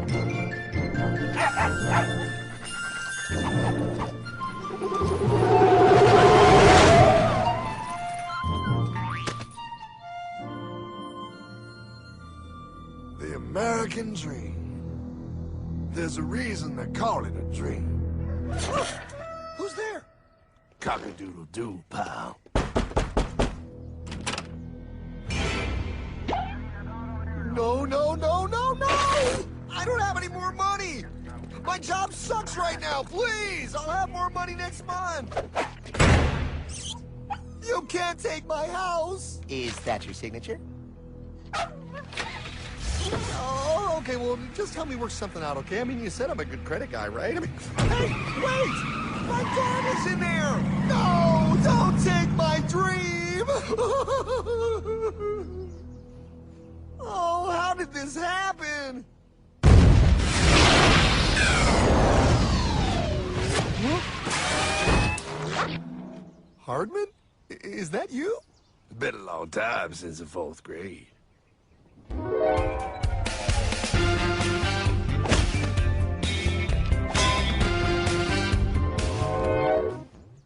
The American dream. There's a reason they call it a dream. Who's there? Cock-a-doodle-doo, pal. No, no, no, no, no! I don't have any more money! My job sucks right now, please! I'll have more money next month! You can't take my house! Is that your signature? Oh, okay, well, just help me work something out, okay? I mean, you said I'm a good credit guy, right? I mean, hey, wait! My dad is in there! No, don't take my dream! Oh, how did this happen? Hardman? Is that you? It's been a long time since the 4th grade.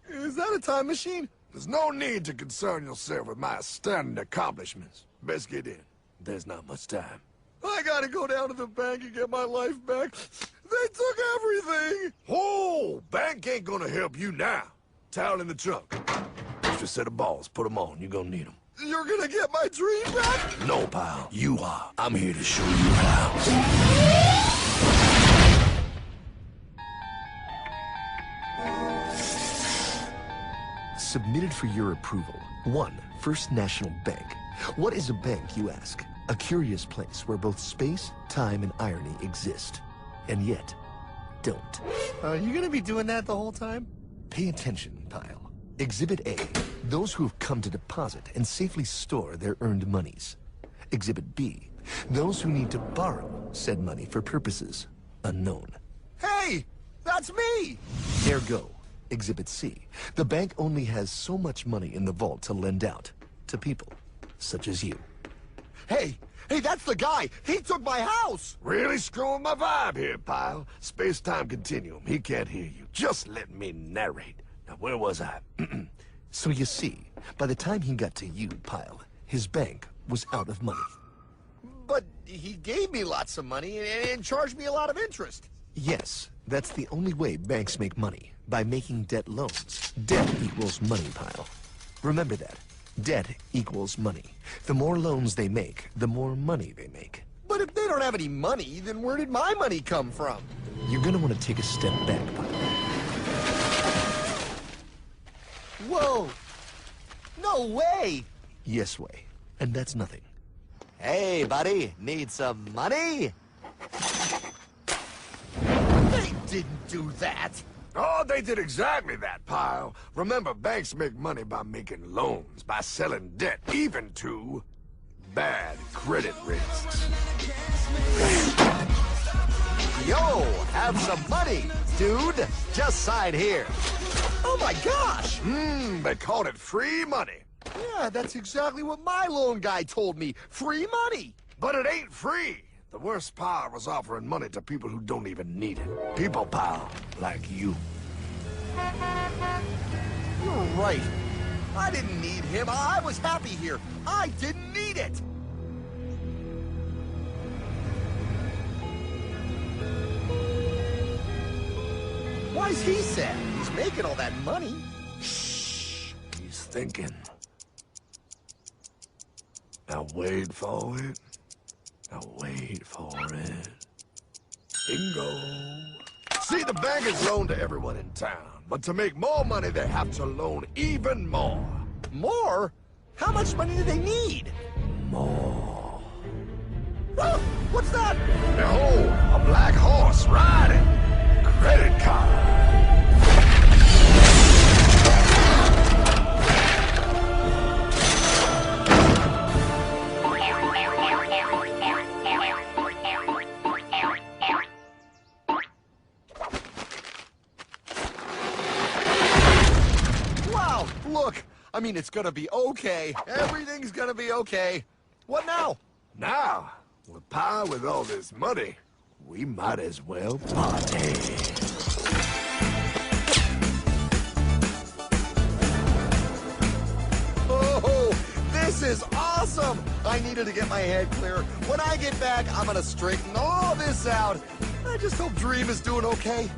Is that a time machine? There's no need to concern yourself with my astounding accomplishments. Best get in. There's not much time. I gotta go down to the bank and get my life back. They took everything! Oh, bank ain't gonna help you now. Towel in the trunk. Extra set of balls. Put them on. You're gonna need them. You're gonna get my dream back? No, pal. You are. I'm here to show you how. Submitted for your approval. 1. First National Bank. What is a bank, you ask? A curious place where both space, time, and irony exist. And yet, don't. Are you gonna be doing that the whole time? Pay attention, pile. Exhibit A. Those who have come to deposit and safely store their earned monies. Exhibit B. Those who need to borrow said money for purposes unknown. Hey! That's me! Ergo. Exhibit C. The bank only has so much money in the vault to lend out to people such as you. Hey! Hey, that's the guy! He took my house! Really screwing my vibe here, pal. Space-time continuum. He can't hear you. Just let me narrate. Now, where was I? So you see, by the time he got to you, pile, his bank was out of money. But he gave me lots of money and charged me a lot of interest. Yes, that's the only way banks make money, by making debt loans. Debt equals money, pile. Remember that. Debt equals money. The more loans they make, the more money they make. But if they don't have any money, then where did my money come from? You're gonna want to take a step back, pile. Whoa! No way! Yes way. And that's nothing. Hey, buddy, need some money? They didn't do that! Oh, they did exactly that, pal. Remember, banks make money by making loans, by selling debt, even to bad credit risks. Yo, have some money, dude. Just sign here. Oh my gosh! They called it free money. Yeah, that's exactly what my loan guy told me. Free money! But it ain't free. The worst part was offering money to people who don't even need it. People, pal, like you. You're right. I didn't need him. I was happy here. I didn't need it. Why's he sad? He's making all that money. Shh. He's thinking. Now wait for it. Now wait for it. Bingo. See, the bankers loan to everyone in town, but to make more money, they have to loan even more. More? How much money do they need? More. Ah, what's that? Behold, a black horse riding. Credit card. Look, I mean, it's gonna be okay. Everything's gonna be okay. What now? Now, with power with all this money, we might as well party. Oh, this is awesome! I needed to get my head clear. When I get back, I'm gonna straighten all this out. I just hope Dream is doing okay.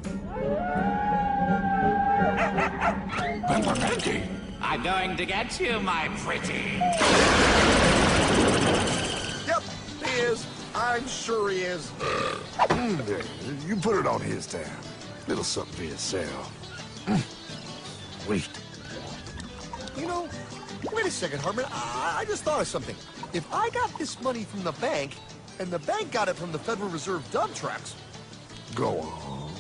I'm going to get you, my pretty. Yep, he is. I'm sure he is. There, you put it on his tab. Little something for yourself. Wait. You know, wait a second, Hartman. I just thought of something. If I got this money from the bank, and the bank got it from the Federal Reserve dump trucks, Go on.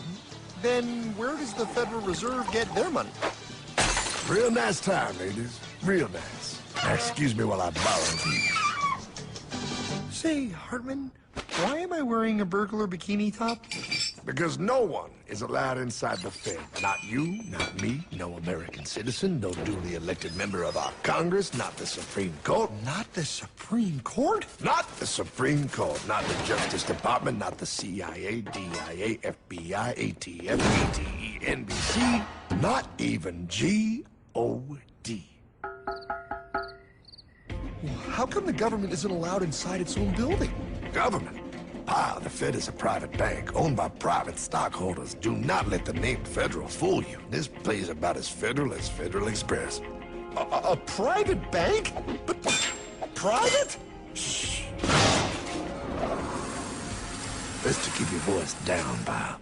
then where does the Federal Reserve get their money? Real nice time, ladies. Real nice. Now, excuse me while I borrow these. Say, Hartman, why am I wearing a burglar bikini top? Because no one is allowed inside the Fed. Not you, not me, no American citizen, no duly elected member of our Congress, not the Supreme Court. Not the Supreme Court? Not the Supreme Court, not the Justice Department, not the CIA, DIA, FBI, ATF, ATE, NBC, not even G.O.D. How come the government isn't allowed inside its own building? Government? The Fed is a private bank owned by private stockholders. Do not let the name Federal fool you. This place is about as federal as Federal Express. A private bank? But private? Shh. Best to keep your voice down, pal.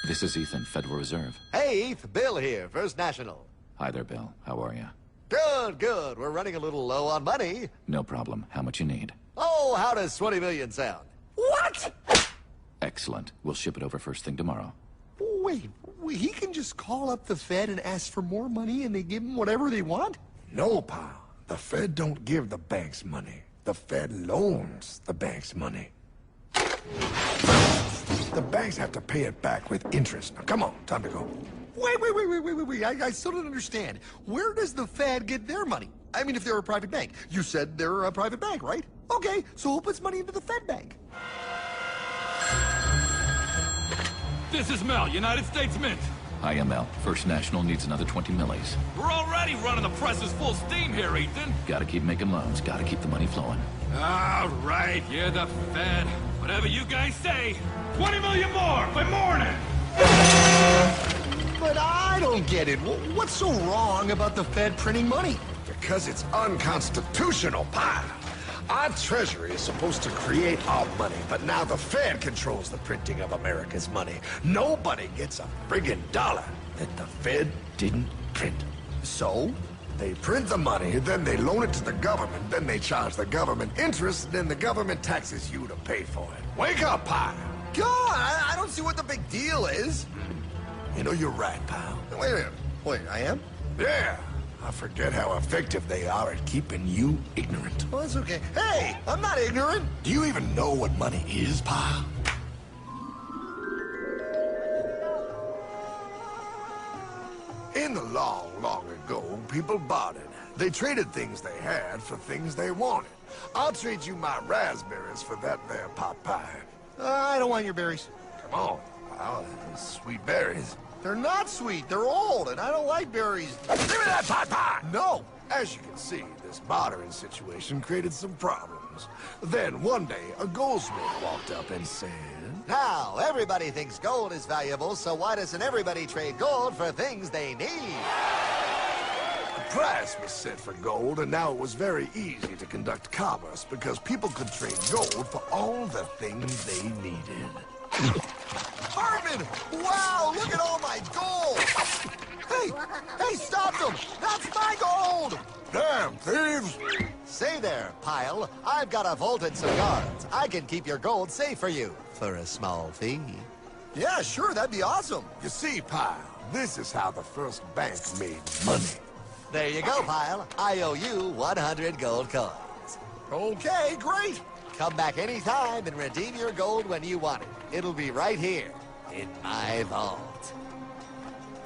This is Ethan, Federal Reserve. Hey, Eth, Bill here, First National. Hi there, Bill. How are you? Good, good. We're running a little low on money. No problem. How much you need? Oh, how does 20 million sound? What? Excellent. We'll ship it over first thing tomorrow. Wait, he can just call up the Fed and ask for more money and they give him whatever they want? No, pal. The Fed don't give the banks money. The Fed loans the banks money. The banks have to pay it back with interest. Now, come on, time to go. Wait. I still don't understand. Where does the Fed get their money? I mean, if they're a private bank. You said they're a private bank, right? Okay, so who puts money into the Fed bank? This is Mel, United States Mint. Hi, ML. First National needs another 20 millis. We're already running the presses full steam here, Ethan. Gotta keep making loans. Gotta keep the money flowing. All right, you're the Fed. Whatever you guys say. 20 million more by morning. But I don't get it. What's so wrong about the Fed printing money? Because it's unconstitutional, pal. Our Treasury is supposed to create our money, but now the Fed controls the printing of America's money. Nobody gets a friggin' dollar that the Fed didn't print. So? They print the money, then they loan it to the government, then they charge the government interest, then the government taxes you to pay for it. Wake up, pal! God, I don't see what the big deal is. You know, you're right, pal. Wait a minute. Wait, I am? Yeah. I forget how effective they are at keeping you ignorant. Well, that's okay. Hey, I'm not ignorant. Do you even know what money is, pal? In the long, long ago, people bartered. They traded things they had for things they wanted. I'll trade you my raspberries for that there pot pie. I don't want your berries. Come on, pal. Sweet berries. They're not sweet. They're old, and I don't like berries. Give me that pot pie! No. As you can see, this bartering situation created some problems. Then, one day, a goldsmith walked up and said... Now, everybody thinks gold is valuable, so why doesn't everybody trade gold for things they need? A price was set for gold, and now it was very easy to conduct commerce because people could trade gold for all the things they needed. Hartman! Wow, look at all my gold! Hey, stop them! That's my gold! Damn thieves! Say there, Pile. I've got a vault and some guards. I can keep your gold safe for you for a small fee. Yeah, sure, that'd be awesome. You see, pal, this is how the first bank made money. There you go, Pile. I owe you 100 gold coins. Okay, great. Come back anytime and redeem your gold when you want it. It'll be right here in my vault.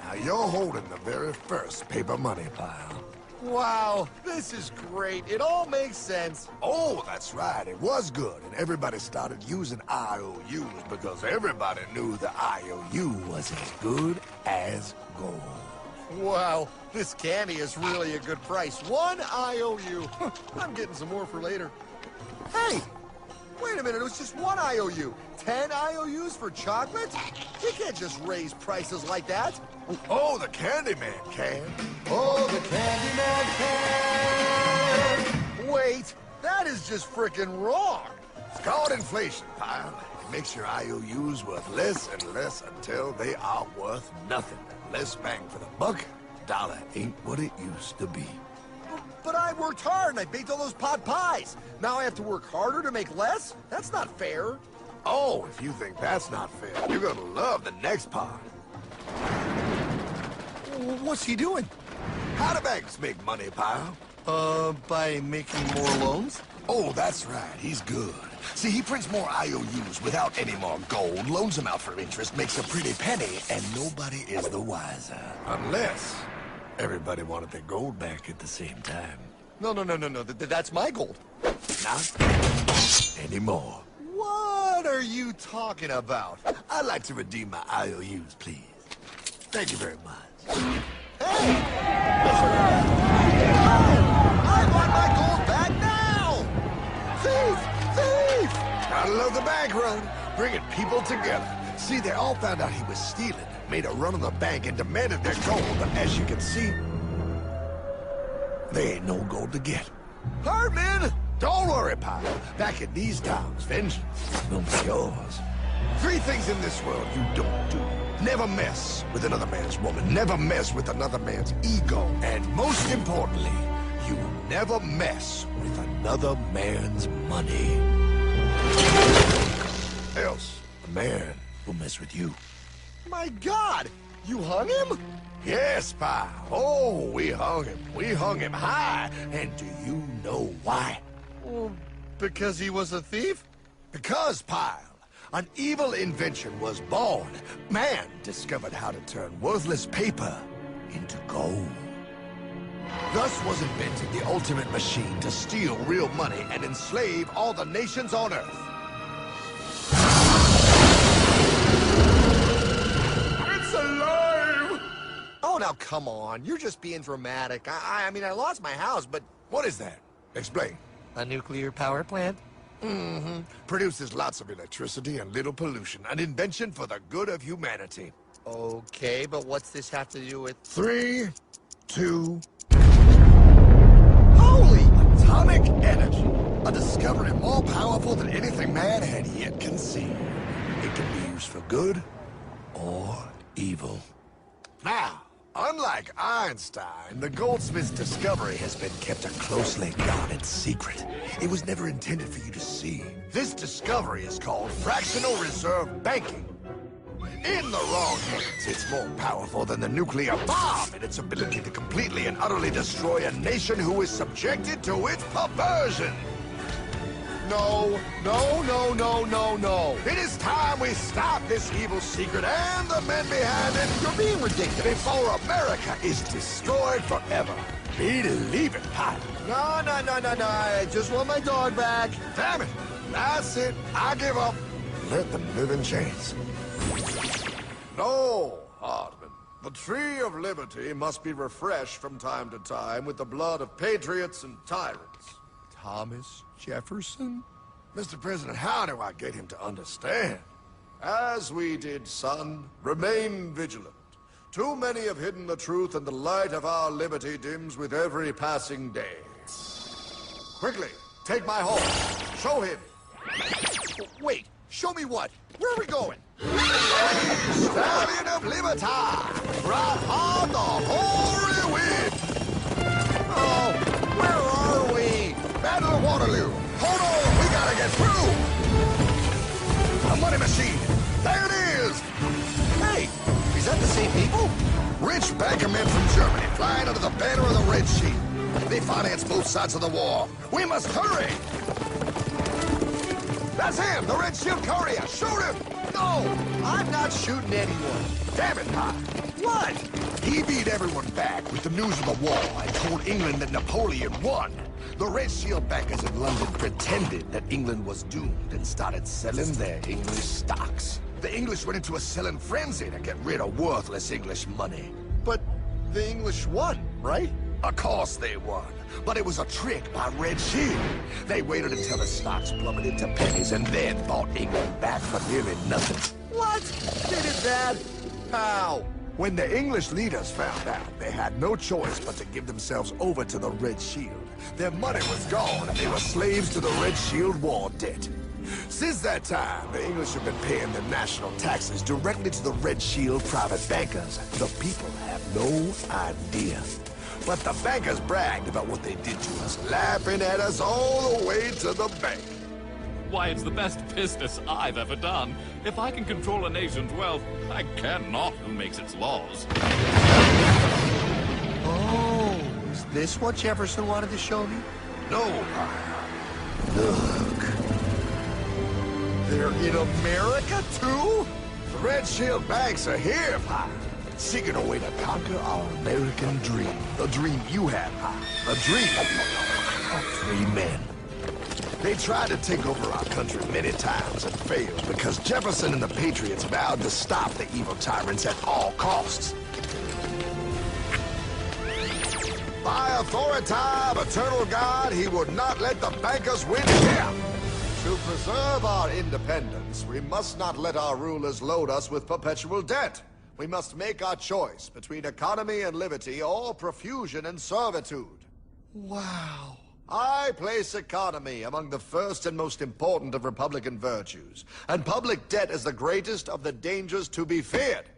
Now, you're holding the very first paper money, pal. Wow, this is great. It all makes sense. Oh, that's right. It was good, and everybody started using IOUs because everybody knew the IOU was as good as gold. Wow, this candy is really a good price. 1 IOU. I'm getting some more for later. Hey, wait a minute. It was just 1 IOU. 10 IOUs for chocolate? You can't just raise prices like that. Oh, the Candyman can. Oh, the Candyman can. Wait, that is just frickin' wrong. It's called inflation, pal. It makes your IOUs worth less and less until they are worth nothing. Less bang for the buck. Dollar ain't what it used to be. But I worked hard and I baked all those pot pies. Now I have to work harder to make less? That's not fair. Oh, if you think that's not fair, you're gonna love the next part. What's he doing? How do banks make money, pal? By making more loans? Oh, that's right. He's good. See, he prints more IOUs without any more gold, loans them out for interest, makes a pretty penny, and nobody is the wiser. Unless everybody wanted their gold back at the same time. No. That's my gold. Not anymore. What are you talking about? I'd like to redeem my IOUs, please. Thank you very much. Hey! I want my gold back now! Thief! Thief! Gotta love the bank run, bringing people together. See, they all found out he was stealing, made a run on the bank, and demanded their gold. But as you can see, there ain't no gold to get. Hardman! Don't worry, pal. Back in these times, vengeance will be yours. 3 things in this world you don't do. Never mess with another man's woman. Never mess with another man's ego. And most importantly, you never mess with another man's money. Else, a man will mess with you. My God! You hung him? Yes, pal. Oh, we hung him. We hung him high. And do you know why? Well, because he was a thief? Because, pal, an evil invention was born. Man discovered how to turn worthless paper into gold. Thus was invented the ultimate machine to steal real money and enslave all the nations on Earth. It's alive! Oh, now come on. You're just being dramatic. I mean, I lost my house, but... What is that? Explain. A nuclear power plant? Mm-hmm. Produces lots of electricity and little pollution. An invention for the good of humanity. Okay, but what's this have to do with... 3, 2... Holy! Atomic energy. A discovery more powerful than anything man had yet conceived. It can be used for good or evil. Now, unlike Einstein, the goldsmith's discovery has been kept a closely guarded secret. It was never intended for you to see. This discovery is called fractional reserve banking. In the wrong hands, it's more powerful than the nuclear bomb in its ability to completely and utterly destroy a nation who is subjected to its perversion. No. It is time we stop this evil secret and the men behind it. You're being ridiculous. Before America is destroyed forever. Believe it, Pat. No. I just want my dog back. Damn it. That's it. I give up. Let them live in chains. No, Hardman. The tree of liberty must be refreshed from time to time with the blood of patriots and tyrants. Thomas Jefferson? Mr. President, how do I get him to understand? As we did, son, remain vigilant. Too many have hidden the truth, and the light of our liberty dims with every passing day. Quickly, take my horse. Show him. Wait, show me what? Where are we going? Stallion of Liberty! Ride on the hoary wind! Oh, where are we? Battle of Waterloo! Hold on, we gotta get through! A money machine! There it is! Hey, is that the same people? Rich bankermen from Germany flying under the banner of the Red Sheet. They finance both sides of the war. We must hurry! That's him, the Red Shield courier. Shoot him! No, I'm not shooting anyone. Damn it, Pie. What? He beat everyone back with the news of the war and told England that Napoleon won. The Red Shield bankers in London pretended that England was doomed and started selling their English stocks. The English went into a selling frenzy to get rid of worthless English money. But the English won, right? Of course they won, but it was a trick by Red Shield. They waited until the stocks plummeted to pennies and then bought England back for nearly nothing. What? They did that? How? When the English leaders found out, they had no choice but to give themselves over to the Red Shield. Their money was gone, and they were slaves to the Red Shield war debt. Since that time, the English have been paying their national taxes directly to the Red Shield private bankers. The people have no idea. But the bankers bragged about what they did to us, laughing at us all the way to the bank. Why, it's the best business I've ever done. If I can control a nation's wealth, I cannot who makes its laws. Oh, is this what Jefferson wanted to show me? No, Look. They're in America, too? the Red Shield banks are here, Pie. Seeking a way to conquer our American dream. The dream you have, Pie. The dream of free men. They tried to take over our country many times and failed because Jefferson and the Patriots vowed to stop the evil tyrants at all costs. By authority of eternal God, he would not let the bankers win here. To preserve our independence, we must not let our rulers load us with perpetual debt. We must make our choice between economy and liberty or profusion and servitude. Wow. I place economy among the first and most important of Republican virtues, and public debt is the greatest of the dangers to be feared.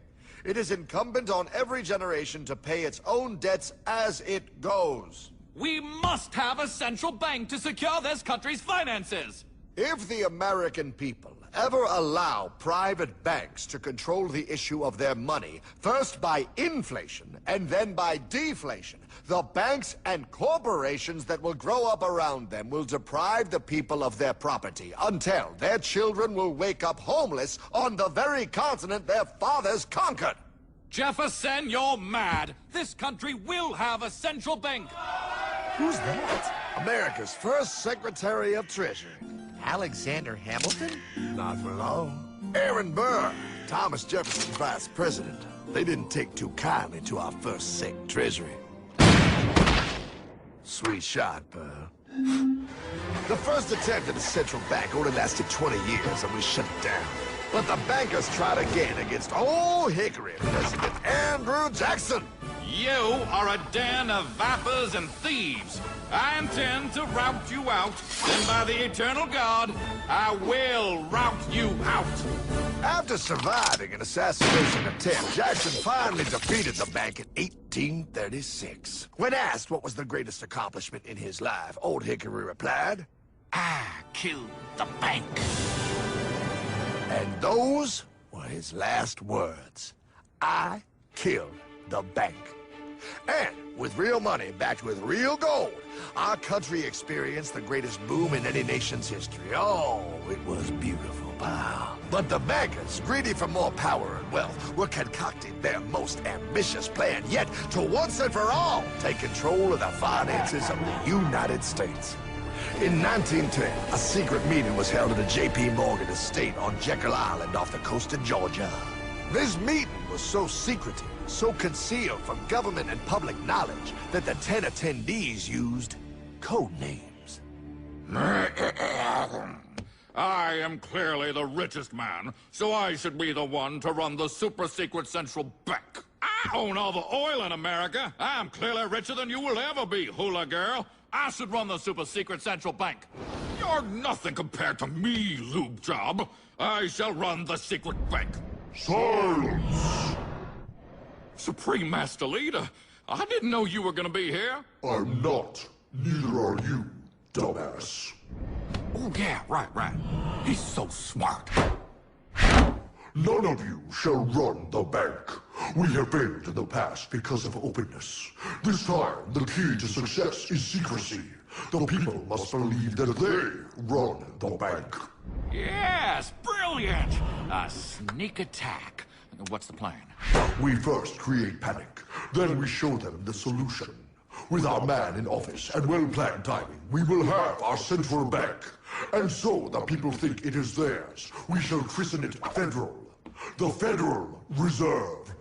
It is incumbent on every generation to pay its own debts as it goes. We must have a central bank to secure this country's finances. If the American people ever allow private banks to control the issue of their money, first by inflation and then by deflation, the banks and corporations that will grow up around them will deprive the people of their property until their children will wake up homeless on the very continent their fathers conquered. Jefferson, you're mad. This country will have a central bank. Who's that? America's first Secretary of Treasury. Alexander Hamilton? Not for long. Aaron Burr, Thomas Jefferson's vice president. They didn't take too kindly to our first Sec Treasury. Sweet shot, Burr. The first attempt at a central bank only lasted 20 years, and we shut it down. But the bankers tried again against Old Hickory President Andrew Jackson. You are a den of vipers and thieves. I intend to rout you out, and by the eternal God, I will rout you out. After surviving an assassination attempt, Jackson finally defeated the bank in 1836. When asked what was the greatest accomplishment in his life, Old Hickory replied, I killed the bank. and those were his last words. I killed the bank. And with real money backed with real gold, our country experienced the greatest boom in any nation's history. Oh, it was beautiful, pal. But the bankers, greedy for more power and wealth, were concocting their most ambitious plan yet to once and for all take control of the finances of the United States. In 1910, a secret meeting was held at the J.P. Morgan estate on Jekyll Island off the coast of Georgia. This meeting was so secretive, so concealed from government and public knowledge that the 10 attendees used code names. I am clearly the richest man, so I should be the one to run the super-secret central bank. I own all the oil in America. I'm clearly richer than you will ever be, hula girl. I should run the super-secret central bank. You're nothing compared to me, lube job. I shall run the secret bank. Silence! Supreme Master Leader, I didn't know you were gonna be here. I'm not. Neither are you, dumbass. Oh, yeah, right. He's so smart. None of you shall run the bank. We have failed in the past because of openness. This time, the key to success is secrecy. The people must believe that they run the bank. Yes, brilliant! A sneak attack. What's the plan? We first create panic, then we show them the solution. With our man in office and well-planned timing, we will have our central bank. And so the people think it is theirs. We shall christen it Federal. The Federal Reserve.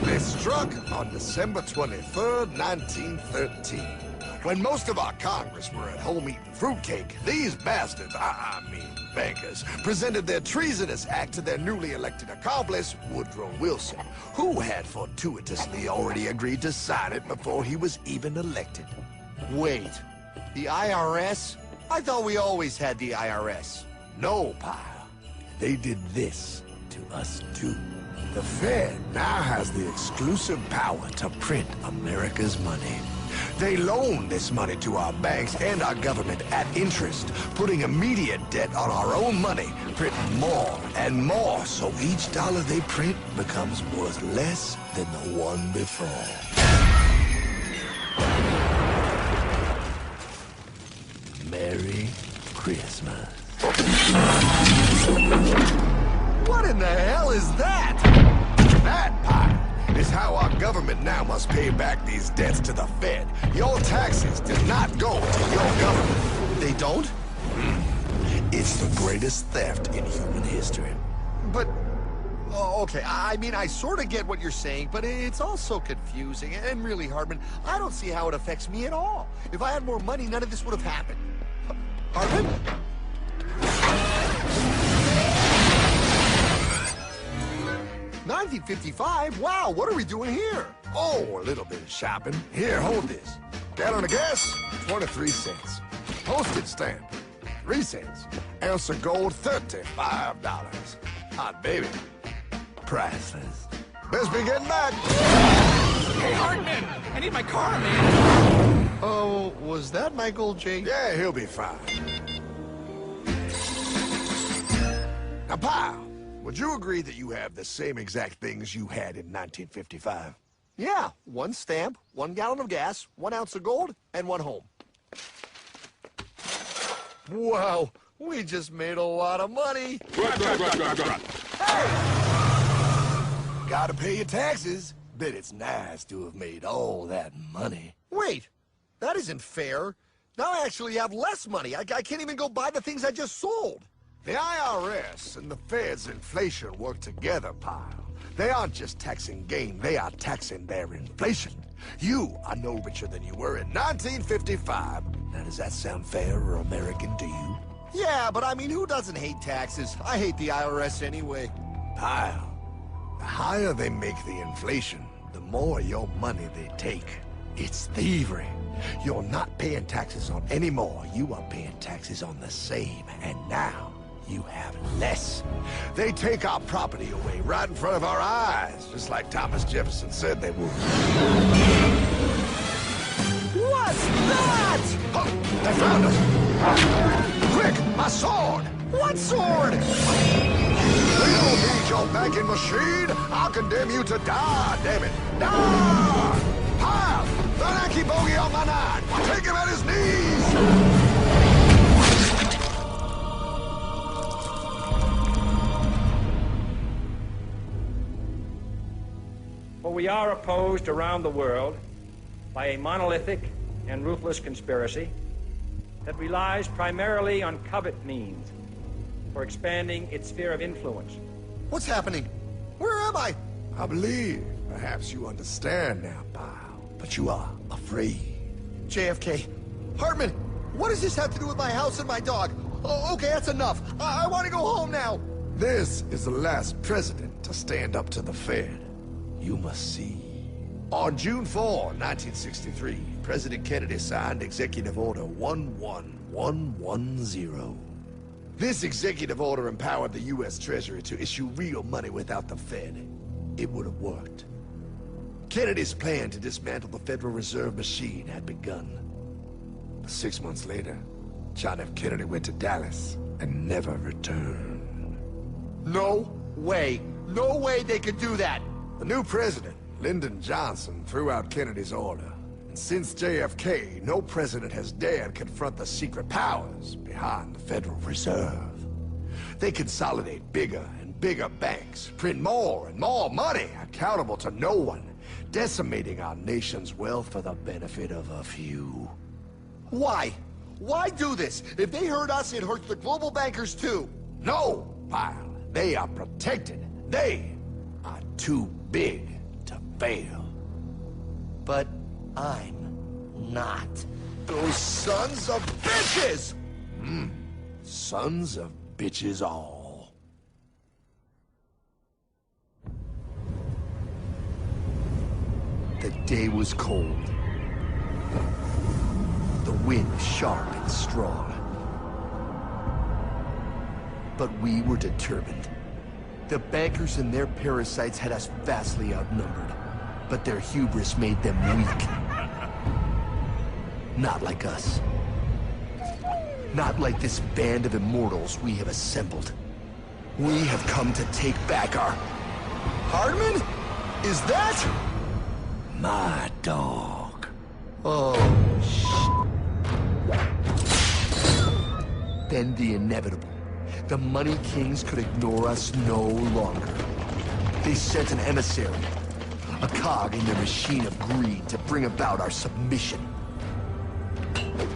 They struck on December 23rd, 1913. When most of our Congress were at home eating fruitcake, these bastards, I mean bankers, presented their treasonous act to their newly elected accomplice, Woodrow Wilson, who had fortuitously already agreed to sign it before he was even elected. Wait, the IRS? I thought we always had the IRS. No, pal. They did this to us too. The Fed now has the exclusive power to print America's money. They loan this money to our banks and our government at interest, putting immediate debt on our own money, printing more and more, so each dollar they print becomes worth less than the one before. Merry Christmas. What in the hell is that? That pie is how our government now must pay back these debts to the Fed. Your taxes do not go to your government. They don't? It's the greatest theft in human history. But, oh, okay, I mean, I sort of get what you're saying, but it's all so confusing. And really, Hartman, I don't see how it affects me at all. If I had more money, none of this would have happened. Hartman? 1955? Wow, what are we doing here? Oh, a little bit of shopping. Here, hold this. Gallon of gas, 23 cents. Postage stamp, 3 cents. Ounce of gold, $35. Hot baby, priceless. Best be getting back. Hey, Hartman! I need my car, man! Oh, was that Michael J? Yeah, he'll be fine. Now, pal, would you agree that you have the same exact things you had in 1955? Yeah, 1 stamp, 1 gallon of gas, 1 ounce of gold, and 1 home. Wow, we just made a lot of money. Gotta pay your taxes. Bet it's nice to have made all that money. Wait, that isn't fair. Now I actually have less money. I can't even go buy the things I just sold. The IRS and the Fed's inflation work together, pal. They aren't just taxing gain, they are taxing their inflation. You are no richer than you were in 1955. Now, does that sound fair or American to you? Yeah, but I mean, who doesn't hate taxes? I hate the IRS anyway. Pal, the higher they make the inflation, the more your money they take. It's thievery. You're not paying taxes on any more. You are paying taxes on the same. And now, you have less. They take our property away right in front of our eyes, just like Thomas Jefferson said they would. What's that? Oh, they found us! Quick, my sword! What sword? We don't need your banking machine! I'll condemn you to die, damn it! Die! Pile! The Yankee bogey on my 9! Take him at his knees! For we are opposed around the world by a monolithic and ruthless conspiracy that relies primarily on covert means for expanding its sphere of influence. What's happening? Where am I? I believe perhaps you understand now, pal, but you are afraid. JFK. Hartman, what does this have to do with my house and my dog? Oh, okay, that's enough. I want to go home now. This is the last president to stand up to the Fed. You must see. On June 4, 1963, President Kennedy signed Executive Order 11110. This executive order empowered the U.S. Treasury to issue real money without the Fed. It would have worked. Kennedy's plan to dismantle the Federal Reserve machine had begun. But 6 months later, John F. Kennedy went to Dallas and never returned. No way. No way they could do that. The new president, Lyndon Johnson threw out Kennedy's order. And since JFK, no president has dared confront the secret powers behind the Federal Reserve. They consolidate bigger and bigger banks, print more and more money, accountable to no one, decimating our nation's wealth for the benefit of a few. Why? Why do this? If they hurt us, it hurts the global bankers too. No, pal. They are protected. They are too big to fail. But I'm not. Those sons of bitches! Sons of bitches all. The day was cold. The wind sharp and strong. But we were determined. The bankers and their parasites had us vastly outnumbered, but their hubris made them weak. Not like us. Not like this band of immortals we have assembled. We have come to take back our... Hardman? Is that... My dog. Oh, Then the inevitable. The Money Kings could ignore us no longer. They sent an emissary, a cog in their machine of greed to bring about our submission.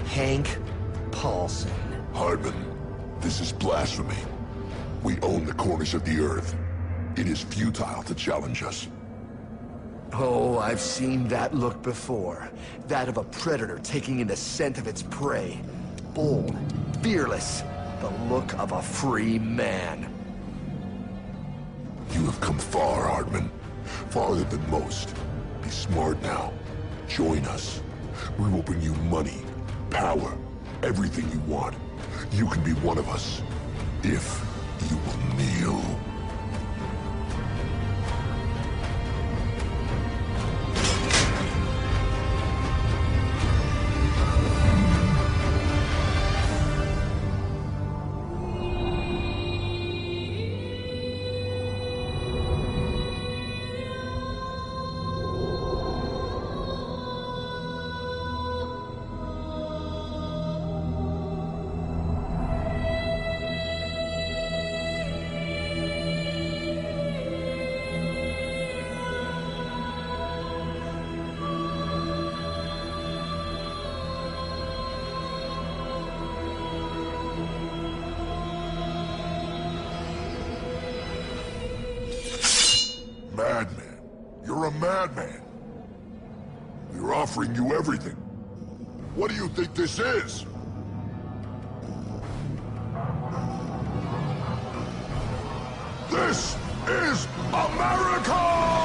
Hank Paulson. Hardman, this is blasphemy. We own the corners of the earth. It is futile to challenge us. Oh, I've seen that look before. That of a predator taking in the scent of its prey. Bold, fearless, the look of a free man. You have come far, Hardman. Farther than most. Be smart now. Join us. We will bring you money, power, everything you want. You can be one of us, if you will kneel. Madman. You're a madman. We're offering you everything. What do you think this is? This is America!